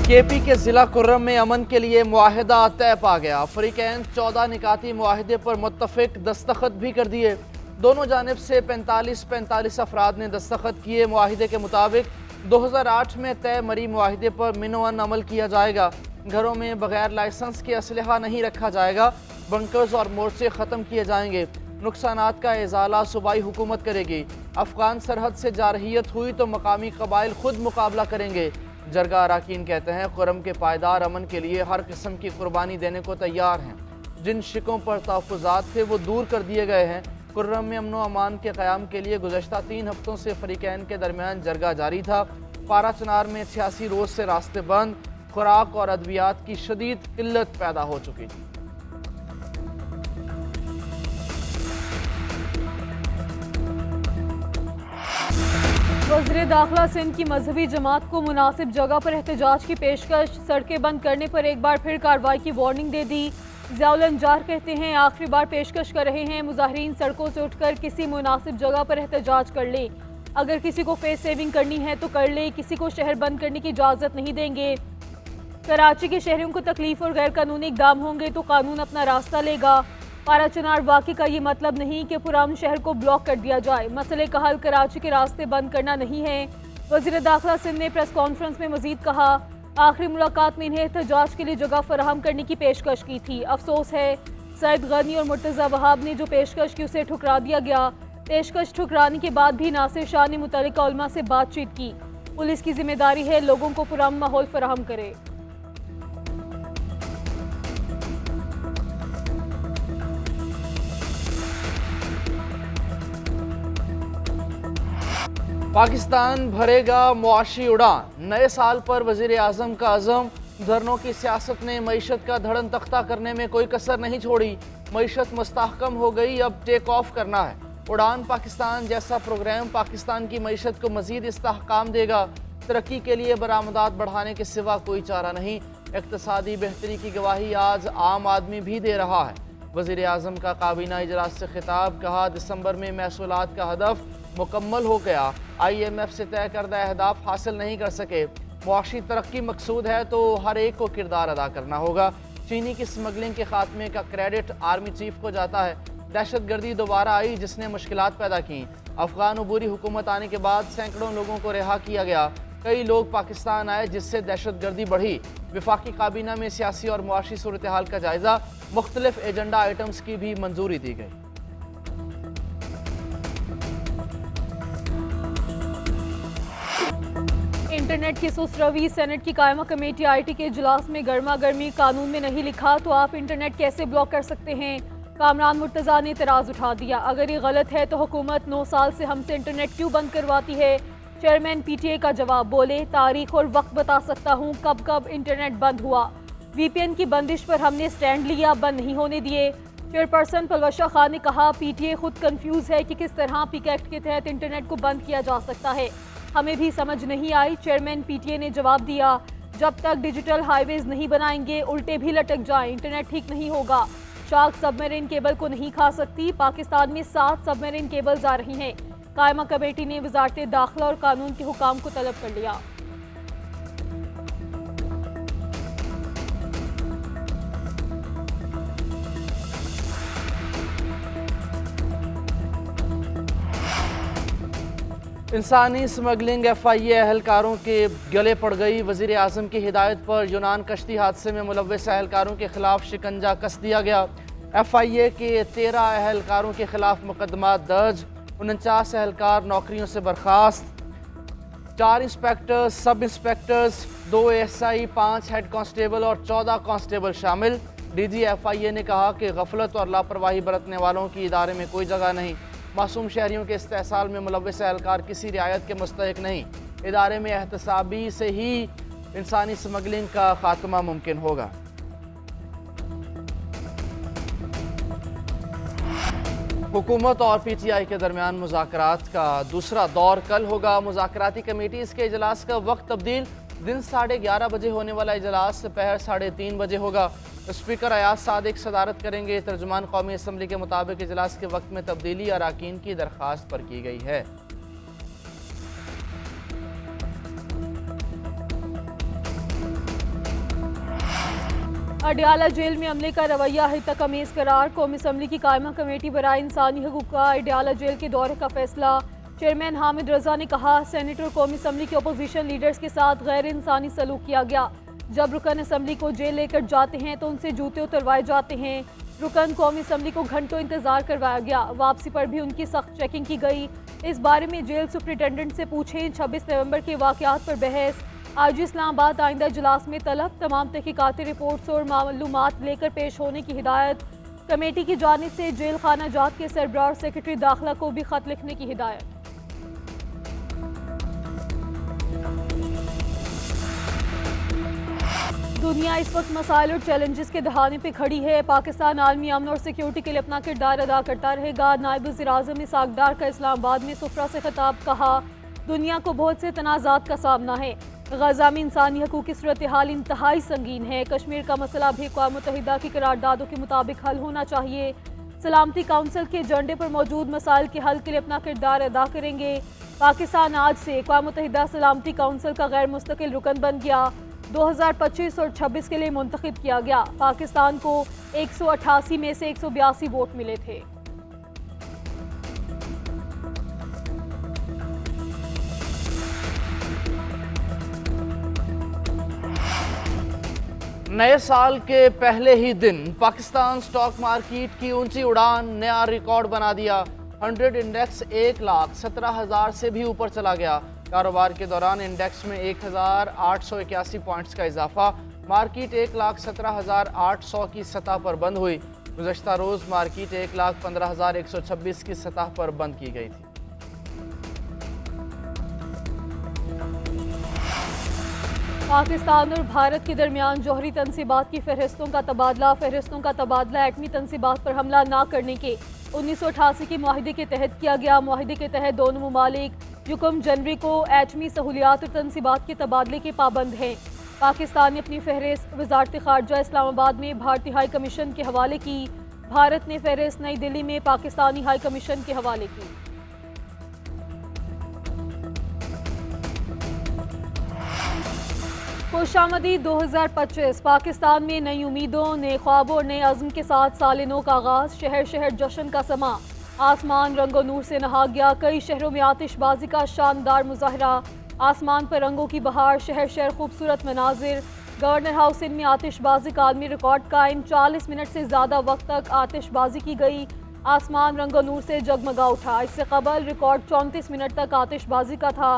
KP के जिला कुर्रम में अमन के लिए मुआहिदा तय पा गया। अफ्रीकैन 14 निकाती मुआहिदे पर मुत्तफिक दस्तखत भी कर दिए। दोनों जानिब से 45 अफराद ने दस्तखत किए। मुआहिदे के मुताबिक 2008 में तय मरी मुआहिदे पर मिनोअन अमल किया जाएगा। घरों में बगैर लाइसेंस के असलहा नहीं रखा जाएगा। बंकर्स और मोर्चे ख़त्म किए जाएंगे। नुकसानात का इजाला सूबाई हुकूमत करेगी। अफगान सरहद से जारहियत हुई तो मकामी कबाइल खुद मुकाबला करेंगे। जरगा अराकीन कहते हैं कुर्रम के पायदार अमन के लिए हर किस्म की कुर्बानी देने को तैयार हैं। जिन शिकों पर तहफ़्फ़ुज़ात थे वो दूर कर दिए गए हैं। कुर्रम में अमन व अमान के क़याम के लिए गुज़श्ता 3 हफ्तों से फ़रीक़ैन के दरमियान जरगा जारी था। पारा चनार में 86 रोज़ से रास्ते बंद, खुराक और अद्वियात की शदीद किल्लत पैदा हो चुकी थी। वज़ीर दाखिला सिंध की मजहबी जमात को मुनासिब जगह पर एहतजाज की पेशकश, सड़कें बंद करने पर एक बार फिर कार्रवाई की वार्निंग दे दी। ज़ियाउल अंजार कहते हैं आखिरी बार पेशकश कर रहे हैं, मुजाहिरीन सड़कों से उठकर किसी मुनासिब जगह पर एहतजाज कर ले। अगर किसी को फेस सेविंग करनी है तो कर ले, किसी को शहर बंद करने की इजाज़त नहीं देंगे। कराची के शहरियों को तकलीफ और गैर कानूनी इक़दाम होंगे तो कानून अपना रास्ता लेगा। पारा चनार वाक़े का ये मतलब नहीं कि पुरान शहर को ब्लॉक कर दिया जाए। मसले का हल कराची के रास्ते बंद करना नहीं है। वज़ीर दाखिला सिंध ने प्रेस कॉन्फ्रेंस में मजीद कहा, आखिरी मुलाकात में इन्हें एहतजाज के लिए जगह फराहम करने की पेशकश की थी। अफसोस है सैयद गनी और मुर्तज़ा वहाब ने जो पेशकश की उसे ठुकरा दिया गया। पेशकश ठुकराने के बाद भी नासिर शाह ने मुतल्लिका उलमा से बातचीत की। पुलिस की जिम्मेदारी है लोगों को पुरअमन माहौल फराहम करे। पाकिस्तान भरेगा मुआशी उड़ान। नए साल पर वज़ीर आज़म का अज़म। धरनों की सियासत ने मईशत का धड़न तख्ता करने में कोई कसर नहीं छोड़ी। मईशत मुस्तहकम हो गई, अब टेक ऑफ करना है। उड़ान पाकिस्तान जैसा प्रोग्राम पाकिस्तान की मईशत को मज़ीद इस्तेहकाम देगा। तरक्की के लिए बरामदात बढ़ाने के सिवा कोई चारा नहीं। इक़्तिसादी बेहतरी की गवाही आज आम आदमी भी दे रहा है। वज़ीर आज़म का काबीना इजलास से खिताब, कहा दिसंबर में महसूलात का हदफ मुकम्मल हो गया। IMF से तय करदा अहदाफ हासिल नहीं कर सके। मुआशी तरक्की मकसूद है तो हर एक को किरदार अदा करना होगा। चीनी की स्मगलिंग के खात्मे का क्रेडिट आर्मी चीफ को जाता है। दहशत गर्दी दोबारा आई जिसने मुश्किलात पैदा की। अफगान अबूरी हुकूमत आने के बाद सैकड़ों लोगों को रिहा किया गया। कई लोग पाकिस्तान आए जिससे दहशत गर्दी बढ़ी। विफाकी काबीना में सियासी और मुआशी सूरत हाल का जायजा, मुख्तलिफ एजेंडा आइटम्स की भी मंजूरी दी गई। इंटरनेट की सुस्त रवि, सेनेट की कायमा कमेटी IT के इजलास में गर्मा गर्मी, कानून में नहीं लिखा तो आप इंटरनेट कैसे ब्लॉक कर सकते हैं। कामरान मुर्तज़ा ने इतराज़ उठा दिया, अगर ये गलत है तो हुकूमत 9 साल से हमसे इंटरनेट क्यों बंद करवाती है। चेयरमैन PTA का जवाब, बोले तारीख और वक्त बता सकता हूँ कब कब इंटरनेट बंद हुआ। VPN की बंदिश पर हमने स्टैंड लिया, बंद नहीं होने दिए। चेयरपर्सन पलवशा खान ने कहा PTA खुद कंफ्यूज है कि किस तरह PIC एक्ट के तहत इंटरनेट को बंद किया जा सकता है, हमें भी समझ नहीं आई। चेयरमैन PTA ने जवाब दिया, जब तक डिजिटल हाईवेज नहीं बनाएंगे उल्टे भी लटक जाए, इंटरनेट ठीक नहीं होगा। शार्क सबमरीन केबल को नहीं खा सकती। पाकिस्तान में 7 सबमरीन केबल्स आ रही हैं। कायमा कमेटी ने वजारत दाखिला और कानून के हुकाम को तलब कर लिया। इंसानी स्मगलिंग FIA एहलकारों के गले पड़ गई। वज़ीर आज़म की हिदायत पर यूनान कश्ती हादसे में मुलव्वस एहलकारों के खिलाफ शिकंजा कस दिया गया। FIA के 13 एहलकारों के खिलाफ मुकदमा दर्ज। 49 एहलकार नौकरियों से बर्खास्त। 4 इंस्पेक्टर्स, सब इंस्पेक्टर्स, 2 ASI, 5 हेड कांस्टेबल और 14 कांस्टेबल शामिल। DG FIA ने कहा कि गफलत और लापरवाही बरतने वालों की इदारे में कोई जगह नहीं। मासूम शहरियों के इस्तेहसाल में मुलव्वस एहलकार किसी रियायत के मुस्तहिक नहीं। इदारे में एहतसाबी से ही इंसानी स्मगलिंग का खात्मा मुमकिन होगा। हुकूमत और PTI के दरमियान मुज़ाकरात का दूसरा दौर कल होगा। मुज़ाकराती कमेटीज़ के इजलास का वक्त तब्दील। दिन 11:30 बजे होने वाला इजलास दोपहर 3:30 बजे होगा। स्पीकर अयाज सादिक सदारत करेंगे। तर्जुमान कौमी असम्बली के मुताबिक इजलास के वक्त में तब्दीली अराकीन की दरख्वास्त पर की गई है। अडयाला जेल में अमले का रवैया है तकमीज़ करार। कौमी असम्बली की कायमा कमेटी बराए इंसानी हकूक़ का अडयाला जेल के दौरे का फैसला। चेयरमैन हामिद रजा ने कहा, सेनेटर और कौमी असम्बली के अपोजिशन लीडर्स के साथ गैर इंसानी सलूक किया गया। जब रुकन असम्बली को जेल लेकर जाते हैं तो उनसे जूते उतरवाए जाते हैं। रुकन कौमी असम्बली को घंटों इंतजार करवाया गया। वापसी पर भी उनकी सख्त चेकिंग की गई। इस बारे में जेल सुप्रिटेंडेंट से पूछें। 26 नवंबर के वाकयात पर बहस। आज इस्लामाबाद आइंदा इजलास में तलब। तमाम तहकीकाती रिपोर्ट्स और मालूमात लेकर पेश होने की हिदायत। कमेटी की जानिब से जेल खाना जात के सरबराह और सेक्रेटरी दाखिला को भी खत लिखने की हिदायत। दुनिया इस वक्त मसाइल और चैलेंजेस के दहाने पे खड़ी है। पाकिस्तान आलमी अमन और सिक्योरिटी के लिए अपना किरदार अदा करता रहेगा। नायब वज़ीर-ए-आज़म ने सागदार का इस्लामाबाद में सुफरा से खिताब। कहा, दुनिया को बहुत से तनाज़ात का सामना है। गजा में इंसानी हकूक़ की सूरत हाल इंतहाई संगीन है। कश्मीर का मसला भी अक़वाम मुत्तहिदा की करारदादों के मुताबिक हल होना चाहिए। सलामती काउंसिल के एजेंडे पर मौजूद मसाइल के हल के लिए अपना किरदार अदा करेंगे। पाकिस्तान आज से अक़वाम मुत्तहिदा सलामती काउंसिल का गैर मुस्तकिल रुकन बन गया। 2025 और 26 के लिए मुंतखब किया गया। पाकिस्तान को 188 में से 182 वोट मिले थे। नए साल के पहले ही दिन पाकिस्तान स्टॉक मार्केट की ऊंची उड़ान, नया रिकॉर्ड बना दिया। 100 इंडेक्स 1,17,000 से भी ऊपर चला गया। कारोबार के दौरान इंडेक्स में 1,881 पॉइंट्स का इजाफा। मार्केट 1,17,800 की सतह पर बंद हुई। गुज़श्ता रोज़ मार्केट 1,15,126 की सतह पर बंद की गई थी। पाकिस्तान और भारत के दरमियान जौहरी तनसीबात की फहरिस्तों का तबादला एटमी तनसीबात पर हमला न करने के 1988 के मुआहिदे के तहत किया गया। मुआहिदे के तहत दोनों मुमालिक 1 जनवरी को एटमी सहूलियात और तनसीबात के तबादले के पाबंद हैं। पाकिस्तान ने अपनी फहरिस्त वजारत ख़ारजा इस्लामाबाद में भारतीय हाई कमीशन के हवाले की। भारत ने फहरिस्त नई दिल्ली में पाकिस्तानी हाई कमीशन के हवाले की। खुशामदी 2025 पाकिस्तान में नई उम्मीदों, नए ख्वाबों और नए अज़्म के साथ साल नौ का आगाज़। शहर शहर जश्न का समा। आसमान रंगो नूर से नहा गया। कई शहरों में आतिशबाजी का शानदार मुजाहरा। आसमान पर रंगों की बहार। शहर शहर खूबसूरत मनाजिर। गवर्नर हाउस में आतिशबाजी का आलमी रिकॉर्ड कायम। 40 मिनट से ज़्यादा वक्त तक आतिशबाजी की गई। आसमान रंगो नूर से जगमगा उठा। इससे कबल रिकॉर्ड 34 मिनट तक आतिशबाजी का था।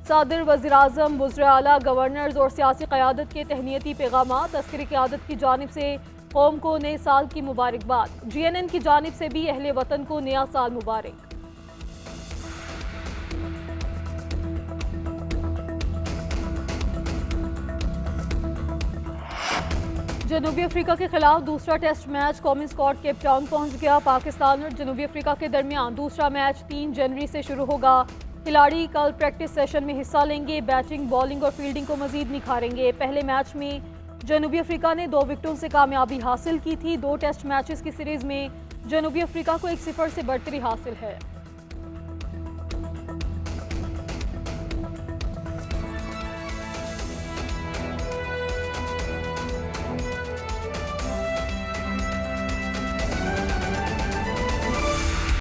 सदर, वज़ीर-ए-आज़म, वज़ीर आला, गवर्नर्स और सियासी क़यादत के तहनीती पैगामात। अस्करी क़यादत की जानिब से कौम को नए साल की मुबारकबाद। GNN की जानिब से भी अहले वतन को नया साल मुबारक। जनूबी अफ्रीका के खिलाफ दूसरा test match common squad Cape Town पहुंच गया। पाकिस्तान और जनूबी अफ्रीका के दरमियान दूसरा मैच 3 जनवरी से शुरू होगा। खिलाड़ी कल प्रैक्टिस सेशन में हिस्सा लेंगे। बैटिंग, बॉलिंग और फील्डिंग को मजीद निखारेंगे। पहले मैच में जनूबी अफ्रीका ने 2 विकेटों से कामयाबी हासिल की थी। 2 टेस्ट मैचेस की सीरीज में जनूबी अफ्रीका को 1-0 से बढ़तरी हासिल है।